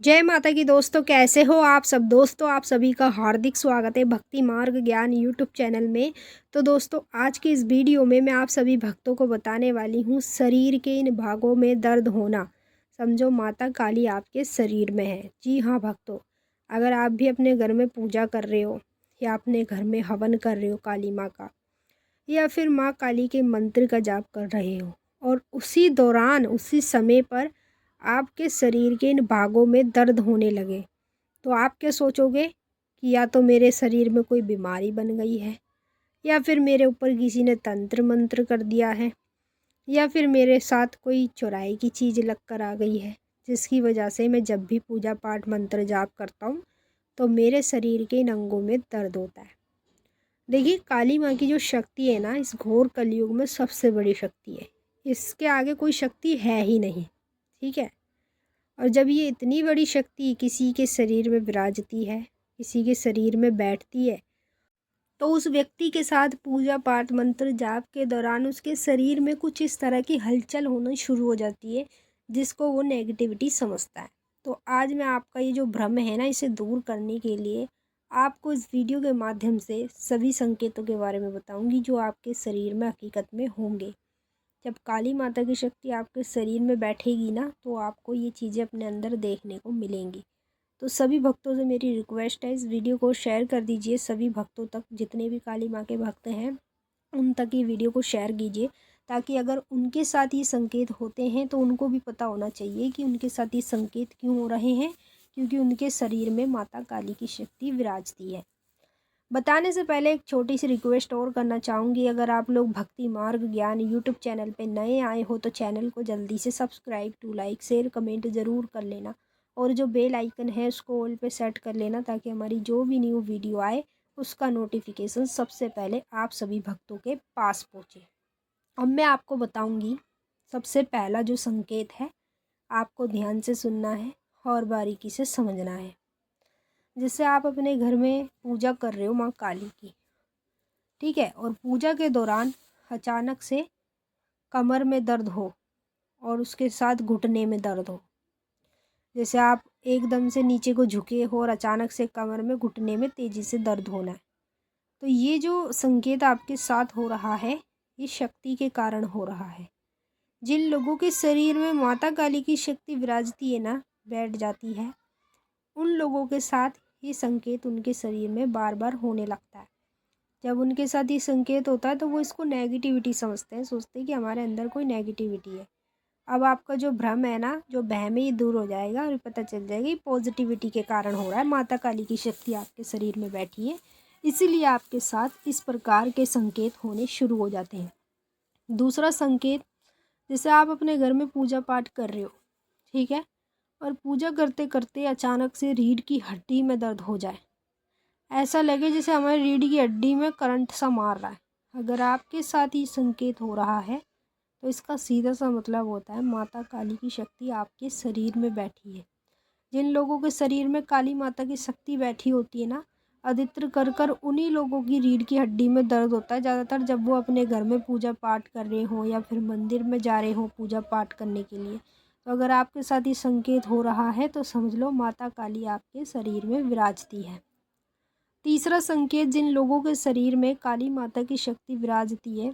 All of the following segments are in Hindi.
जय माता की दोस्तों, कैसे हो आप सब। दोस्तों आप सभी का हार्दिक स्वागत है भक्ति मार्ग ज्ञान यूट्यूब चैनल में। तो दोस्तों आज की इस वीडियो में मैं आप सभी भक्तों को बताने वाली हूँ शरीर के इन भागों में दर्द होना। समझो माता काली आपके शरीर में है। जी हाँ भक्तों, अगर आप भी अपने घर में पूजा कर रहे हो या अपने घर में हवन कर रहे हो काली माँ का, या फिर माँ काली के मंत्र का जाप कर रहे हो और उसी दौरान उसी समय पर आपके शरीर के इन भागों में दर्द होने लगे, तो आप क्या सोचोगे कि या तो मेरे शरीर में कोई बीमारी बन गई है, या फिर मेरे ऊपर किसी ने तंत्र मंत्र कर दिया है, या फिर मेरे साथ कोई चुराई की चीज़ लग कर आ गई है, जिसकी वजह से मैं जब भी पूजा पाठ मंत्र जाप करता हूँ तो मेरे शरीर के इन अंगों में दर्द होता है। देखिए काली माँ की जो शक्ति है ना, इस घोर कलयुग में सबसे बड़ी शक्ति है। इसके आगे कोई शक्ति है ही नहीं। ठीक है। और जब ये इतनी बड़ी शक्ति किसी के शरीर में विराजती है, किसी के शरीर में बैठती है, तो उस व्यक्ति के साथ पूजा पाठ मंत्र जाप के दौरान उसके शरीर में कुछ इस तरह की हलचल होना शुरू हो जाती है, जिसको वो नेगेटिविटी समझता है। तो आज मैं आपका ये जो भ्रम है ना, इसे दूर करने के लिए आपको इस वीडियो के माध्यम से सभी संकेतों के बारे में बताऊंगी जो आपके शरीर में हकीकत में होंगे। जब काली माता की शक्ति आपके शरीर में बैठेगी ना, तो आपको ये चीज़ें अपने अंदर देखने को मिलेंगी। तो सभी भक्तों से मेरी रिक्वेस्ट है, इस वीडियो को शेयर कर दीजिए सभी भक्तों तक। जितने भी काली माँ के भक्त हैं उन तक ये वीडियो को शेयर कीजिए, ताकि अगर उनके साथ ये संकेत होते हैं तो उनको भी पता होना चाहिए कि उनके साथ ये संकेत क्यों हो रहे हैं, क्योंकि उनके शरीर में माता काली की शक्ति विराजती है। बताने से पहले एक छोटी सी रिक्वेस्ट और करना चाहूँगी, अगर आप लोग भक्ति मार्ग ज्ञान यूट्यूब चैनल पे नए आए हो तो चैनल को जल्दी से subscribe to like share comment ज़रूर कर लेना, और जो बेल आइकन है उसको ऑल पे सेट कर लेना, ताकि हमारी जो भी न्यू वीडियो आए उसका नोटिफिकेशन सबसे पहले आप सभी भक्तों के पास पहुँचे। अब मैं आपको बताऊँगी सबसे पहला जो संकेत है, आपको ध्यान से सुनना है और बारीकी से समझना है। जैसे आप अपने घर में पूजा कर रहे हो माँ काली की, ठीक है, और पूजा के दौरान अचानक से कमर में दर्द हो और उसके साथ घुटने में दर्द हो। जैसे आप एकदम से नीचे को झुके हो और अचानक से कमर में घुटने में तेज़ी से दर्द होना है, तो ये जो संकेत आपके साथ हो रहा है ये शक्ति के कारण हो रहा है। जिन लोगों के शरीर में माता काली की शक्ति विराजती है ना, बैठ जाती है, उन लोगों के साथ ये संकेत उनके शरीर में बार बार होने लगता है। जब उनके साथ ये संकेत होता है तो वो इसको नेगेटिविटी समझते हैं, सोचते हैं कि हमारे अंदर कोई नेगेटिविटी है। अब आपका जो भ्रम है ना, जो वहम है, ये दूर हो जाएगा और पता चल जाएगा ये पॉजिटिविटी के कारण हो रहा है। माता काली की शक्ति आपके शरीर में बैठी है, इसीलिए आपके साथ इस प्रकार के संकेत होने शुरू हो जाते हैं। दूसरा संकेत, जैसे आप अपने घर में पूजा पाठ कर रहे हो, ठीक है, और पूजा करते करते अचानक से रीढ़ की हड्डी में दर्द हो जाए, ऐसा लगे जैसे हमारी रीढ़ की हड्डी में करंट सा मार रहा है। अगर आपके साथ ही संकेत हो रहा है तो इसका सीधा सा मतलब होता है माता काली की शक्ति आपके शरीर में बैठी है। जिन लोगों के शरीर में काली माता की शक्ति बैठी होती है ना, अधिकतर कर कर उन्हीं लोगों की रीढ़ की हड्डी में दर्द होता है ज़्यादातर, जब वो अपने घर में पूजा पाठ कर रहे हों या फिर मंदिर में जा रहे हों पूजा पाठ करने के लिए। तो अगर आपके साथ ये संकेत हो रहा है तो समझ लो माता काली आपके शरीर में विराजती है। तीसरा संकेत, जिन लोगों के शरीर में काली माता की शक्ति विराजती है,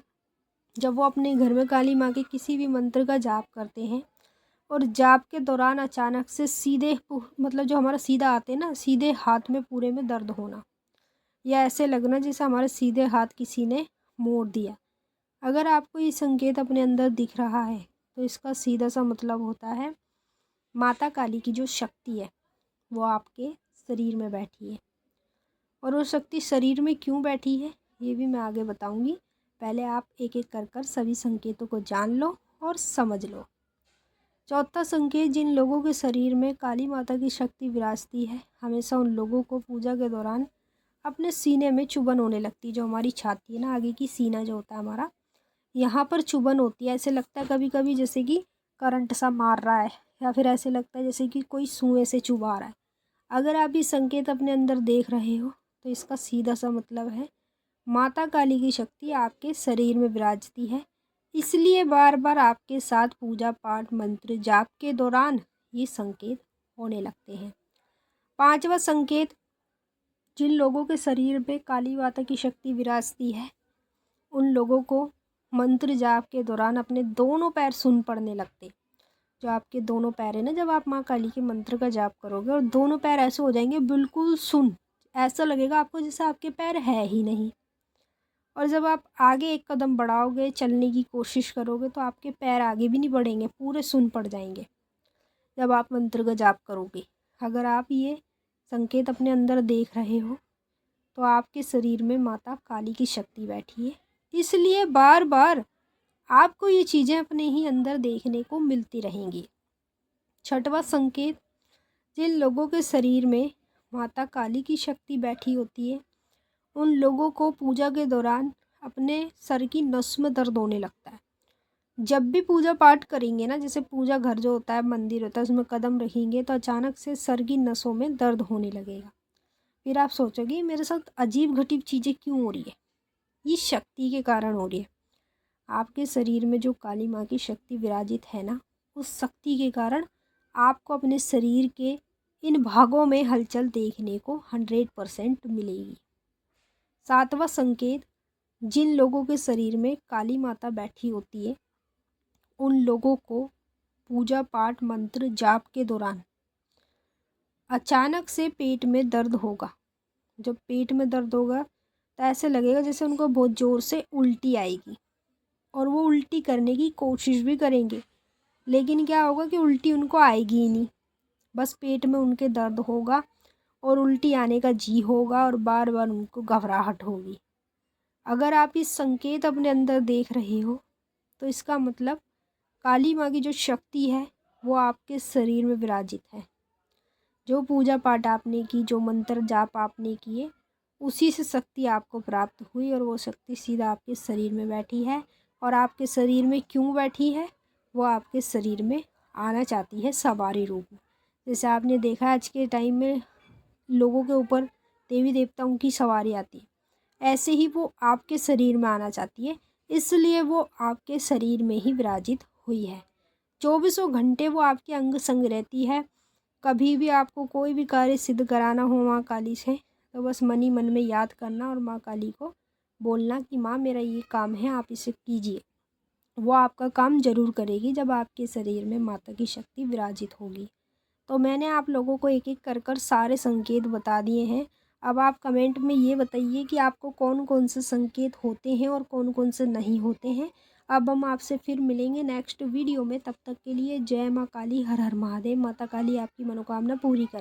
जब वो अपने घर में काली माँ के किसी भी मंत्र का जाप करते हैं और जाप के दौरान अचानक से सीधे मतलब जो हमारा सीधा आते हैं ना, सीधे हाथ में पूरे में दर्द होना, या ऐसे लगना जैसे हमारे सीधे हाथ किसी ने मोड़ दिया। अगर आपको ये संकेत अपने अंदर दिख रहा है तो इसका सीधा सा मतलब होता है माता काली की जो शक्ति है वो आपके शरीर में बैठी है। और वो शक्ति शरीर में क्यों बैठी है ये भी मैं आगे बताऊंगी। पहले आप एक एक कर कर सभी संकेतों को जान लो और समझ लो। चौथा संकेत, जिन लोगों के शरीर में काली माता की शक्ति विराजती है, हमेशा उन लोगों को पूजा के दौरान अपने सीने में चुभन होने लगती है। जो हमारी छाती है ना, आगे की सीना जो होता है हमारा, यहाँ पर चुभन होती है। ऐसे लगता है कभी कभी जैसे कि करंट सा मार रहा है, या फिर ऐसे लगता है जैसे कि कोई सुएं से चुभा रहा है। अगर आप ये संकेत अपने अंदर देख रहे हो तो इसका सीधा सा मतलब है माता काली की शक्ति आपके शरीर में विराजती है, इसलिए बार बार आपके साथ पूजा पाठ मंत्र जाप के दौरान ये संकेत होने लगते हैं। 5वां संकेत, जिन लोगों के शरीर में काली माता की शक्ति विराजती है उन लोगों को मंत्र जाप के दौरान अपने दोनों पैर सुन्न पड़ने लगते। जो आपके दोनों पैर है ना, जब आप माँ काली के मंत्र का जाप करोगे और दोनों पैर ऐसे हो जाएंगे बिल्कुल सुन्न, ऐसा लगेगा आपको जैसे आपके पैर है ही नहीं। और जब आप आगे एक कदम बढ़ाओगे, चलने की कोशिश करोगे, तो आपके पैर आगे भी नहीं बढ़ेंगे, पूरे सुन्न पड़ जाएंगे जब आप मंत्र का जाप करोगे। अगर आप ये संकेत अपने अंदर देख रहे हो तो आपके शरीर में माता काली की शक्ति बैठी है, इसलिए बार बार आपको ये चीज़ें अपने ही अंदर देखने को मिलती रहेंगी। 6वां संकेत, जिन लोगों के शरीर में माता काली की शक्ति बैठी होती है उन लोगों को पूजा के दौरान अपने सर की नस में दर्द होने लगता है। जब भी पूजा पाठ करेंगे ना, जैसे पूजा घर जो होता है, मंदिर होता है, उसमें कदम रखेंगे तो अचानक से सर की नसों में दर्द होने लगेगा। फिर आप सोचोगे मेरे साथ अजीब घटीब चीज़ें क्यों हो रही है, ये शक्ति के कारण हो रही है। आपके शरीर में जो काली माँ की शक्ति विराजित है ना, उस शक्ति के कारण आपको अपने शरीर के इन भागों में हलचल देखने को 100% मिलेगी। 7वां संकेत, जिन लोगों के शरीर में काली माता बैठी होती है उन लोगों को पूजा पाठ मंत्र जाप के दौरान अचानक से पेट में दर्द होगा। जब पेट में दर्द होगा तो ऐसे लगेगा जैसे उनको बहुत ज़ोर से उल्टी आएगी और वो उल्टी करने की कोशिश भी करेंगे, लेकिन क्या होगा कि उल्टी उनको आएगी ही नहीं, बस पेट में उनके दर्द होगा और उल्टी आने का जी होगा और बार बार उनको घबराहट होगी। अगर आप इस संकेत अपने अंदर देख रहे हो तो इसका मतलब काली माँ की जो शक्ति है वो आपके शरीर में विराजित है। जो पूजा पाठ आपने की, जो मंत्र जाप आपने किए, उसी से शक्ति आपको प्राप्त हुई और वो शक्ति सीधा आपके शरीर में बैठी है। और आपके शरीर में क्यों बैठी है, वो आपके शरीर में आना चाहती है सवारी रूप में। जैसे आपने देखा आज के टाइम में लोगों के ऊपर देवी देवताओं की सवारी आती है, ऐसे ही वो आपके शरीर में आना चाहती है, इसलिए वो आपके शरीर में ही विराजित हुई है। 24 घंटे वो आपके अंग संग रहती है। कभी भी आपको कोई भी कार्य सिद्ध कराना हो माँ काली से, तो बस मन ही मन में याद करना और माँ काली को बोलना कि माँ मेरा ये काम है, आप इसे कीजिए। वो आपका काम ज़रूर करेगी जब आपके शरीर में माता की शक्ति विराजित होगी। तो मैंने आप लोगों को एक एक कर सारे संकेत बता दिए हैं। अब आप कमेंट में ये बताइए कि आपको कौन कौन से संकेत होते हैं और कौन कौन से नहीं होते हैं। अब हम आपसे फिर मिलेंगे नेक्स्ट वीडियो में, तब तक के लिए जय माँ काली, हर हर महादेव। माता काली आपकी मनोकामना पूरी करे।